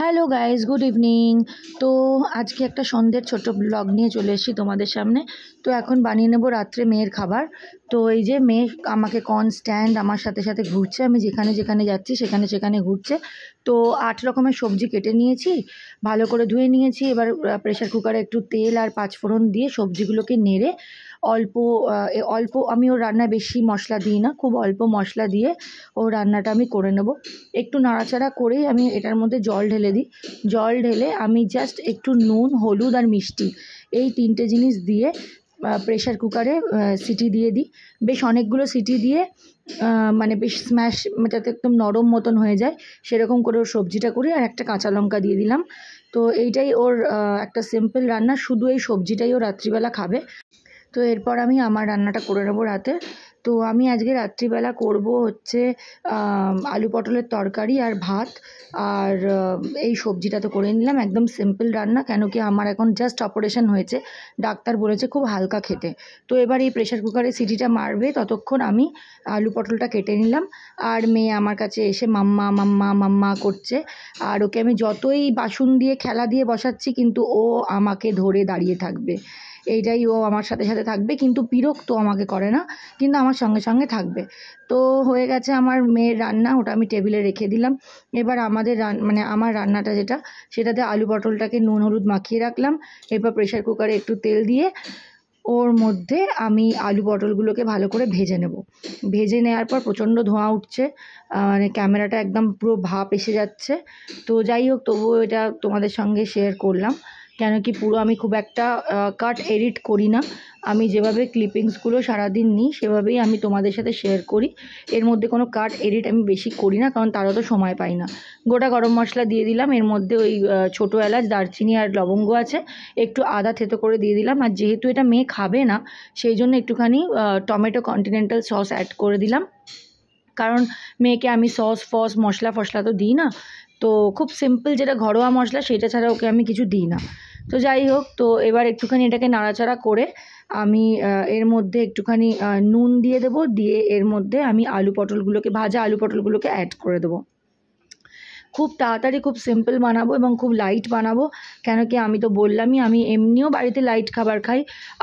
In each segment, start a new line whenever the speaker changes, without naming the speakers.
Hello guys, good evening. তো আজকে একটা সন্ধ্যের ছোট্ট ব্লগ নিয়ে চলে এসেছি তোমাদের সামনে। তো এখন বানিয়ে নেবো রাত্রে মেয়ের খাবার। তো এই যে মেয়ে আমাকে কনস্ট্যান্ট আমার সাথে সাথে ঘুরছে, আমি যেখানে যেখানে যাচ্ছি সেখানে সেখানে ঘুরছে। তো 8 রকমের সবজি কেটে নিয়েছি, ভালো করে ধুয়ে নিয়েছি। এবার প্রেশার কুকারে একটু তেল আর 5 ফোড়ন দিয়ে সবজিগুলোকে নেড়ে অল্প অল্প, আমি ওর রান্নায় বেশি মশলা দিই না, খুব অল্প মশলা দিয়ে ও রান্নাটা আমি করে নেব। একটু নাড়াচাড়া করেই আমি এটার মধ্যে জল ঢেলে দিই। জল ঢেলে আমি জাস্ট একটু নুন, হলুদ আর মিষ্টি, এই 3টে জিনিস দিয়ে প্রেশার কুকারে সিটি দিয়ে দিই। বেশ অনেকগুলো সিটি দিয়ে মানে বেশ স্ম্যাশ, যাতে একদম নরম মতন হয়ে যায় সেরকম করে ওর সবজিটা করি। আর একটা কাঁচা লঙ্কা দিয়ে দিলাম। তো এইটাই ওর একটা সিম্পল রান্না, শুধু এই সবজিটাই ও রাত্রিবেলা খাবে। তো এরপর আমি আমার রান্নাটা করে নেবো রাতে। তো আমি আজকে রাত্রিবেলা করব হচ্ছে আলু পটলের তরকারি আর ভাত। আর এই সবজিটা তো করে নিলাম, একদম সিম্পল রান্না। কেন কি আমার এখন জাস্ট অপারেশন হয়েছে, ডাক্তার বলেছে খুব হালকা খেতে। তো এবার এই প্রেশার কুকারে সিটিটা মারবে, ততক্ষণ আমি আলু পটলটা কেটে নিলাম। আর মেয়ে আমার কাছে এসে মাম্মা মাম্মা মাম্মা করছে। আর ওকে আমি যতই বাসন দিয়ে খেলা দিয়ে বসাচ্ছি, কিন্তু ও আমাকে ধরে দাঁড়িয়ে থাকবে। এইটাই, ও আমার সাথে সাথে থাকবে, কিন্তু বিরক্ত আমাকে করে না, কিন্তু আমার সঙ্গে সঙ্গে থাকবে। তো হয়ে গেছে আমার মেয়ের রান্না, ওটা আমি টেবিলে রেখে দিলাম। এবার আমাদের মানে আমার রান্নাটা যেটা, সেটাতে আলু পটলটাকে নুন হলুদ মাখিয়ে রাখলাম। এরপর প্রেশার কুকারে একটু তেল দিয়ে ওর মধ্যে আমি আলু পটলগুলোকে ভালো করে ভেজে নেব। ভেজে নেওয়ার পর প্রচণ্ড ধোঁয়া উঠছে, মানে ক্যামেরাটা একদম পুরো ভাপ এসে যাচ্ছে। তো যাই হোক, তবুও এটা তোমাদের সঙ্গে শেয়ার করলাম। কেন কি পুরো আমি খুব একটা কাট এডিট করি না, আমি যেভাবে ক্লিপিংসগুলো সারাদিন নিই সেভাবেই আমি তোমাদের সাথে শেয়ার করি। এর মধ্যে কোনো কাট এডিট আমি বেশি করি না, কারণ তারও তো সময় পাই না। গোটা গরম মশলা দিয়ে দিলাম, এর মধ্যে ওই ছোটো এলাচ, দারচিনি আর লবঙ্গ আছে, একটু আদা থেতো করে দিয়ে দিলাম। আর যেহেতু এটা মেয়ে খাবে না, সেই জন্য একটুখানি টমেটো কন্টিনেন্টাল সস অ্যাড করে দিলাম। কারণ মেয়েকে আমি সস ফস মশলা ফসলা তো দিই না, তো খুব সিম্পল যেটা ঘরোয়া মশলা সেটা ছাড়া ওকে আমি কিছু দিই না। তো যাই হোক, তো এবার একটুখানি এটাকে নাড়াচাড়া করে আমি এর মধ্যে একটুখানি নুন দিয়ে দেবো, দিয়ে এর মধ্যে আমি ভাজা আলু পটলগুলোকে অ্যাড করে দেবো। খুব তাড়াতাড়ি, খুব সিম্পল বানাবো এবং খুব লাইট বানাবো। কেন কি আমি তো বললামই, আমি এমনিও বাড়িতে লাইট খাবার খাই।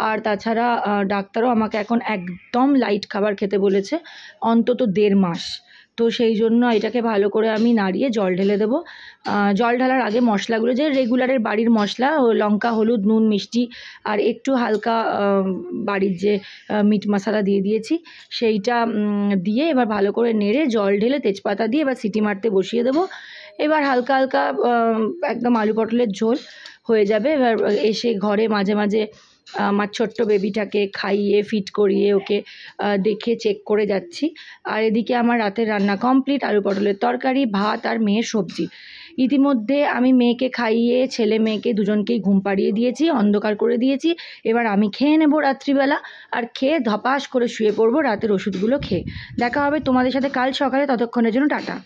আর তাছাড়া ডাক্তারও আমাকে এখন একদম লাইট খাবার খেতে বলেছে, অন্তত 1.5 মাস। তো সেই জন্য এটাকে ভালো করে আমি নাড়িয়ে জল ঢেলে দেবো। জল ঢালার আগে মশলাগুলো, যে রেগুলারের বাড়ির মশলা, লঙ্কা হলুদ নুন মিষ্টি আর একটু হালকা বাড়ির যে মিট মশলা দিয়ে দিয়েছি, সেইটা দিয়ে এবার ভালো করে নেড়ে জল ঢেলে তেজপাতা দিয়ে এবার সিটি মারতে বসিয়ে দেবো। এবার হালকা হালকা একদম আলু পটলের ঝোল হয়ে যাবে। এবার এসে ঘরে মাঝে মাঝে আমার ছোট্ট বেবিটাকে খাইয়ে ফিট করিয়ে ওকে দেখে চেক করে যাচ্ছি। আর এদিকে আমার রাতের রান্না কমপ্লিট, আলু পটলের তরকারি, ভাত আর মেয়ের সবজি। ইতিমধ্যে আমি মেয়েকে খাইয়ে ছেলে মেয়েকে দুজনকেই ঘুম পাড়িয়ে দিয়েছি, অন্ধকার করে দিয়েছি। এবার আমি খেয়ে নেবো রাত্রিবেলা, আর খেয়ে ধপাস করে শুয়ে পড়বো রাতের ওষুধগুলো খেয়ে। দেখা হবে তোমাদের সাথে কাল সকালে, ততক্ষণের জন্য টাটা।